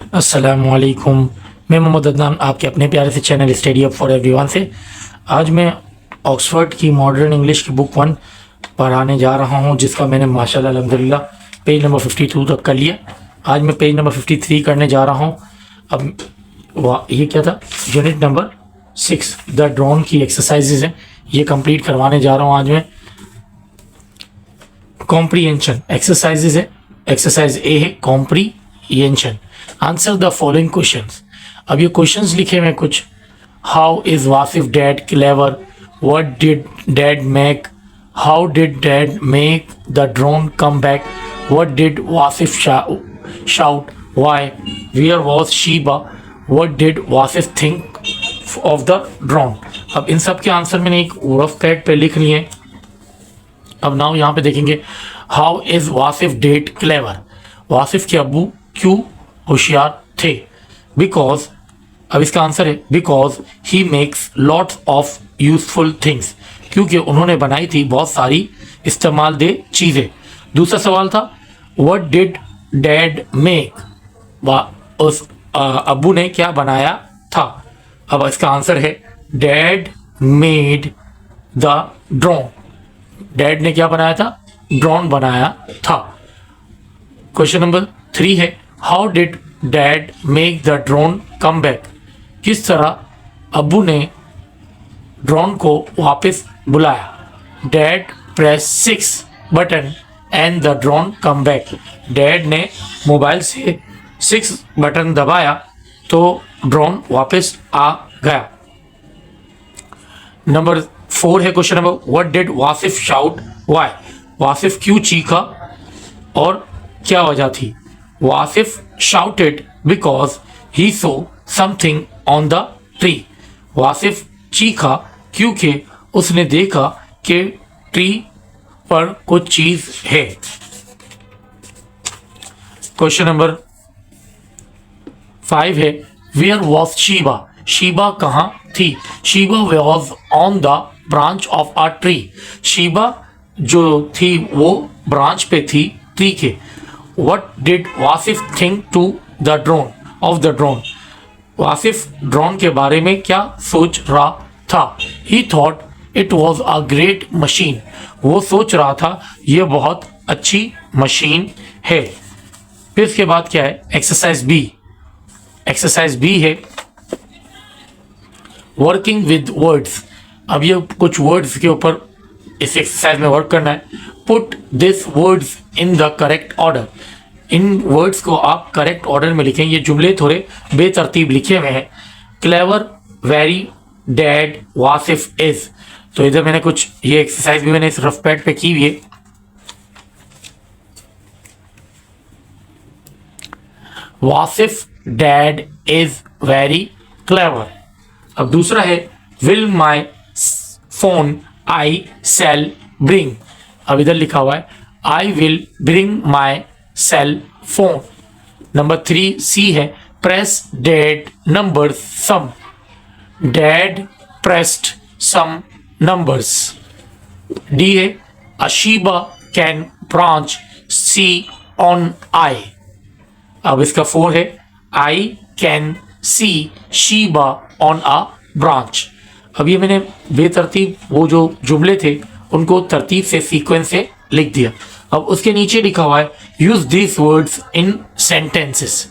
अस्सलामुअलैकुम। मैं मोहम्मद अदनान आपके अपने प्यारे से channel study up for everyone से आज मैं ऑक्सफोर्ड की मॉडर्न इंग्लिश की बुक 1 पढ़ाने जा रहा हूं, जिसका मैंने माशाल्लाह अल्हम्दुलिल्लाह पेज नंबर 52 तक कर लिया। आज मैं पेज नंबर 53 करने जा रहा हूं। अब ये क्या था, यूनिट नंबर 6 द ड्रोन की एक्सरसाइजेज हैं, ये कंप्लीट करवाने जा रहा हूँ आज मैं। कॉम्प्रीहेंशन एक्सरसाइजेज है। एक्सरसाइज ए है comprehension. Answer the following questions. अब ये क्वेश्चंस लिखे हुए कुछ। How is Wasif dad clever? What did dad make? How did dad make the drone come back? What did Wasif shout? Why? Where was Sheeba? What did Wasif think of the drone? अब इन सब के answer मैंने एक रफ पैड पे लिख लिए। अब now यहाँ पे देखेंगे how is Wasif dad clever. Wasif के अब्बू क्यों होशियार थे? बिकॉज, अब इसका आंसर है because he makes lots of useful things, क्योंकि उन्होंने बनाई थी बहुत सारी इस्तेमाल दे चीज़ें। दूसरा सवाल था व्हाट डिड डैड मेक, उस अब्बू ने क्या बनाया था? अब इसका आंसर है dad made the drone. Dad ने क्या बनाया था? ड्रोन बनाया था। क्वेश्चन नंबर 3 है how did dad make the drone come back? किस तरह अब्बू ने ड्रोन को वापस बुलाया? Dad press 6 button and the drone come back. Dad ने मोबाइल से 6 बटन दबाया तो ड्रोन वापस आ गया। नंबर 4 है question number what did Wasif shout? Why? Wasif क्यों चीखा और क्या वजह थी? Wasif shouted because he saw something on the tree. Wasif चीखा क्योंकि उसने देखा कि ट्री पर कुछ चीज है। क्वेश्चन नंबर 5 है वेयर वॉज शीबा? शीबा कहाँ थी? Sheeba was on the branch of a tree. Sheeba जो थी वो ब्रांच पे थी ट्री के। What did Wasif think to the drone of the drone? Wasif drone के बारे में क्या सोच रहा था? He thought it was a great machine. वो सोच रहा था ये बहुत अच्छी मशीन है। फिर इसके बाद क्या है? Exercise B. एक्सरसाइज बी है वर्किंग विद वर्ड्स। अब ये कुछ वर्ड्स के ऊपर इस एक्सरसाइज में वर्क करना है। Put this words in the correct order. In words को आप करेक्ट ऑर्डर में लिखें। ये जुमले थोड़े बेतरतीब लिखे हुए हैं। Clever, very, dad, Wasif, is. तो इधर मैंने कुछ ये एक्सरसाइज भी मैंने इस रफ पैड पे की हुई है। Wasif dad is very clever. अब दूसरा है will my phone I cell bring. अब इधर लिखा हुआ है I will bring my cell phone. Number 3 C है press dad number some. Dad pressed some numbers. D है अशीबा can branch see on I. अब इसका 4 है I can see Sheeba on a branch. अब ये मैंने बेतरतीब वो जो जुमले थे उनको तरतीब से सीक्वेंस से लिख दिया। अब उसके नीचे लिखा हुआ है use this words in sentences.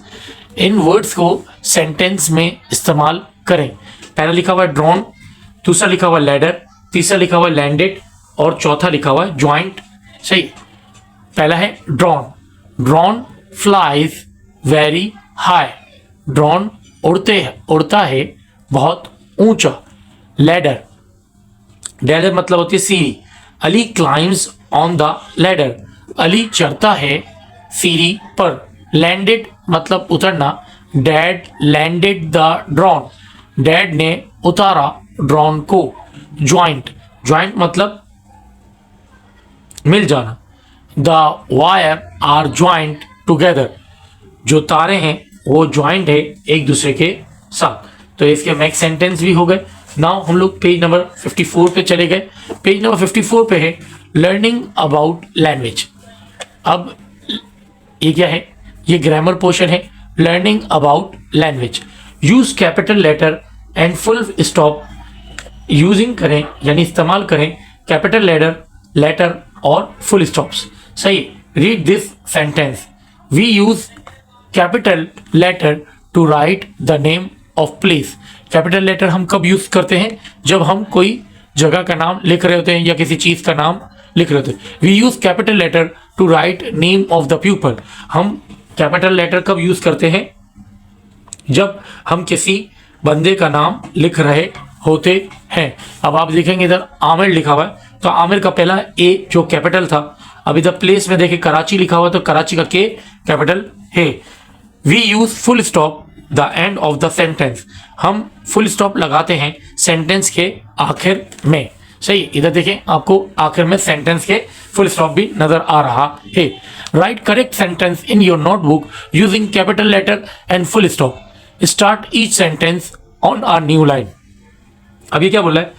In words को सेंटेंस में इस्तेमाल करें। पहला लिखा हुआ है ड्रोन, दूसरा लिखा हुआ है लैडर, तीसरा लिखा हुआ है लैंडेड और चौथा लिखा हुआ है ज्वाइंट। सही। पहला है drone. Drone flies very high. Drone उड़ता है बहुत ऊंचा। लैडर, लैडर मतलब होती है सीढ़ी। Ali climbs on the ladder. Ali चढ़ता है सीढ़ी पर। लैंडेड मतलब उतरना। Dad landed the drone. Dad ने उतारा ड्रोन को। ज्वाइंट, ज्वाइंट मतलब मिल जाना। The wire are joint together. जो तारे हैं वो ज्वाइंट है एक दूसरे के साथ। तो इसके मैक्स सेंटेंस भी हो गए। नाउ हम लोग पेज नंबर 54 पे चले गए। पेज नंबर 54 पे है लर्निंग अबाउट लैंग्वेज। अब ये क्या है? ये ग्रामर पोर्शन है। learning about language. Use capital letter and full stop. Using करें यानी इस्तेमाल करें कैपिटल लेटर और फुल स्टॉप्स. सही. Read this sentence. We use capital letter to write the name of place. Capital letter हम कब use करते हैं? जब हम कोई जगह का नाम लिख रहे होते हैं या किसी चीज का नाम लिख रहे होते हैं. We use capital letter to write name of the people. हम कैपिटल लेटर कब यूज करते हैं? जब हम किसी बंदे का नाम लिख रहे होते हैं. अब आप देखेंगे इधर आमिर लिखा हुआ है, तो आमिर का पहला ए जो कैपिटल था. अब इधर प्लेस में देखिए कराची लिखा हुआ है, तो कराची का के कैपिटल है. We use full stop the end of the sentence. हम फुल स्टॉप लगाते हैं सेंटेंस के आखिर में. सही. इधर देखें आपको आखिर में सेंटेंस के फुल स्टॉप भी नजर आ रहा है. Write correct sentence in your notebook using capital letter and full stop. Start each sentence on our new line. अभी क्या बोला है?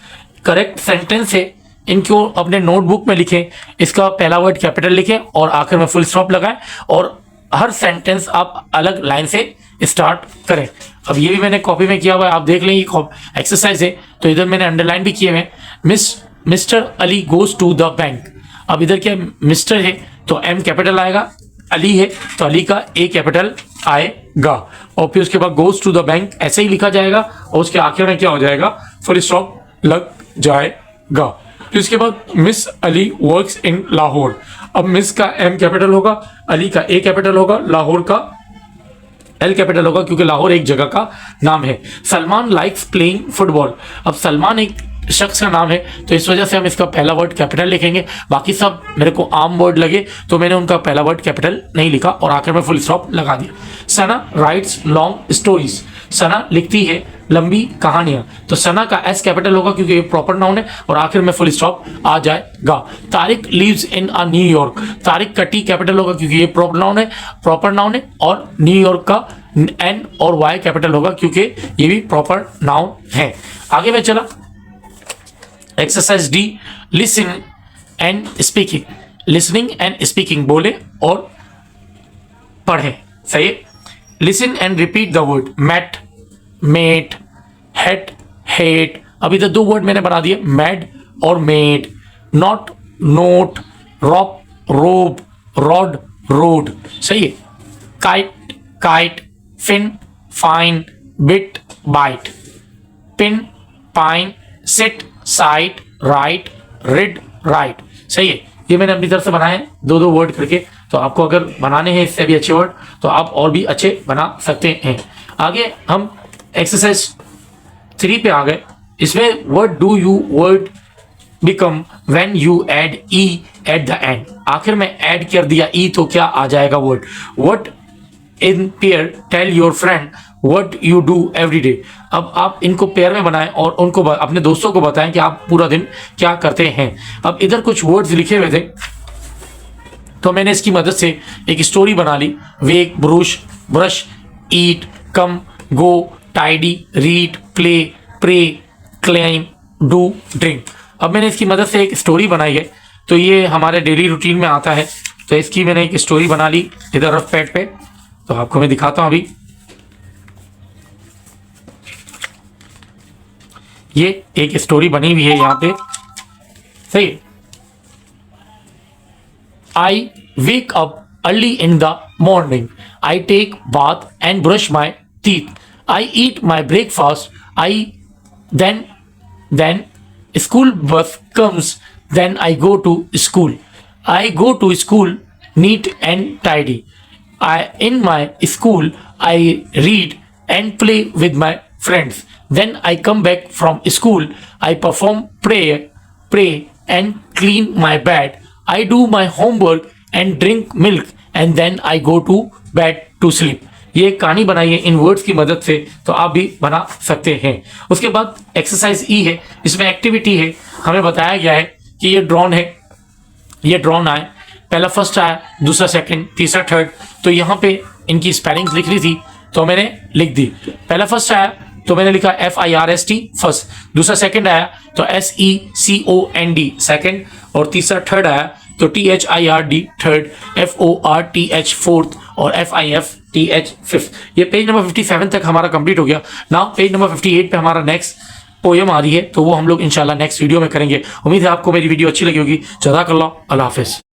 करेक्ट सेंटेंस है, इनको अपने नोटबुक में लिखें. इसका पहला वर्ड कैपिटल लिखें और आखिर में फुल स्टॉप लगाएं और हर सेंटेंस आप अलग लाइन से स्टार्ट करें. अब ये भी मैंने कॉपी में किया हुआ है, आप देख लें. ये एक्सरसाइज है, तो इधर मैंने अंडरलाइन भी किए हुए. Mister Ali goes to the bank. अब इधर क्या मिस्टर है तो एम कैपिटल आएगा, अली है तो अली का ए कैपिटल आएगा, और फिर उसके बाद गोज टू द बैंक ऐसे ही लिखा जाएगा और उसके आखिर में क्या हो जाएगा? फुल स्टॉप लग जाएगा. फिर उसके बाद miss Ali works in Lahore. अब मिस का एम कैपिटल होगा, अली का ए कैपिटल होगा, लाहौर का एल कैपिटल होगा क्योंकि लाहौर एक जगह का नाम है. Salman likes playing football. अब सलमान एक शख्स का नाम है, तो इस वजह से हम इसका पहला वर्ड कैपिटल लिखेंगे. बाकी सब मेरे को आम वर्ड लगे तो मैंने उनका पहला वर्ड कैपिटल नहीं लिखा और आखिर में फुल स्टॉप लगा दिया. सना राइट्स लॉन्ग स्टोरीज. सना लिखती है लंबी कहानियां, तो सना का एस कैपिटल होगा क्योंकि ये प्रॉपर नाउन है और आखिर में फुल स्टॉप आ जाएगा. Tariq lives in a New York. Tariq का टी कैपिटल होगा क्योंकि ये प्रॉपर नाउन है और न्यूयॉर्क का एन और वाई कैपिटल होगा क्योंकि ये भी प्रॉपर नाउन है. आगे मैं चला. Exercise D. Listen and speaking. Listening and speaking, बोले और पढ़ें. सही. Listen and repeat the word. Mat, mate, hat, hate. अब इधर दो वर्ड मैंने बना दिए, मैड और मेड. नॉट, नोट, रॉप, रोब, रॉड, रोड. सही है. Kit, kite, fin, fine, bit, bite. Pin, pine, sit, site, right, rid, ride. सही है. ये मैंने अपनी तरफ से बनाए दो दो वर्ड करके, तो आपको अगर बनाने हैं इससे भी अच्छे वर्ड तो आप और भी अच्छे बना सकते हैं. आगे हम एक्सरसाइज 3 पे आ गए. इसमें word do you word become when you add E at the end. आखिर में ऐड कर दिया ई तो क्या आ जाएगा word. What in pair tell your friend what you do every day. अब आप इनको पेयर में बनाएं और उनको अपने दोस्तों को बताएं कि आप पूरा दिन क्या करते हैं. अब इधर कुछ वर्ड्स लिखे हुए थे तो मैंने इसकी मदद से एक स्टोरी बना ली. Wake, brush, eat, come, go, tidy, read, play, pray, climb, do, drink. अब मैंने इसकी मदद से एक स्टोरी बनाई है, तो ये हमारे डेली रूटीन में आता है, तो इसकी मैंने एक स्टोरी बना ली इधर रफ पैड पे. तो आपको मैं दिखाता हूं. अभी ये एक स्टोरी बनी हुई है यहाँ पे. सही. I wake up early in the morning. I take bath and brush my teeth. I eat my breakfast. Then school bus comes. Then I go to school. I go to school neat and tidy. In my school I read and play with my friends. Then I come back from school. I perform pray and clean my bed. I do my homework and drink milk and then I go to bed to sleep. ये कहानी बनाई है इन words की मदद से, तो आप भी बना सकते हैं. उसके बाद एक्सरसाइज ई है. इसमें एक्टिविटी है. हमें बताया गया है कि ये ड्रॉन है, ये ड्रॉन आए, पहला फर्स्ट आया, दूसरा सेकंड, तीसरा थर्ड. तो यहाँ पे इनकी स्पेलिंग्स लिख रही थी तो मैंने लिख दी. पहला फर्स्ट आया तो मैंने लिखा FIRST फर्स्ट. दूसरा सेकंड आया तो SECOND सेकंड, और तीसरा थर्ड आया तो THIRD थर्ड, FORTH फोर्थ और FIFT TH फिफ्थ। ये पेज नंबर 57 तक हमारा कंप्लीट हो गया। नाउ पेज नंबर 58 पे हमारा नेक्स्ट पोयम आ रही है, तो वो हम लोग इंशाल्लाह नेक्स्ट वीडियो में करेंगे। उम्मीद है आपको मेरी वीडियो अच्छी लगी होगी। जज़ाकल्लाह, अल्लाह हाफिज़।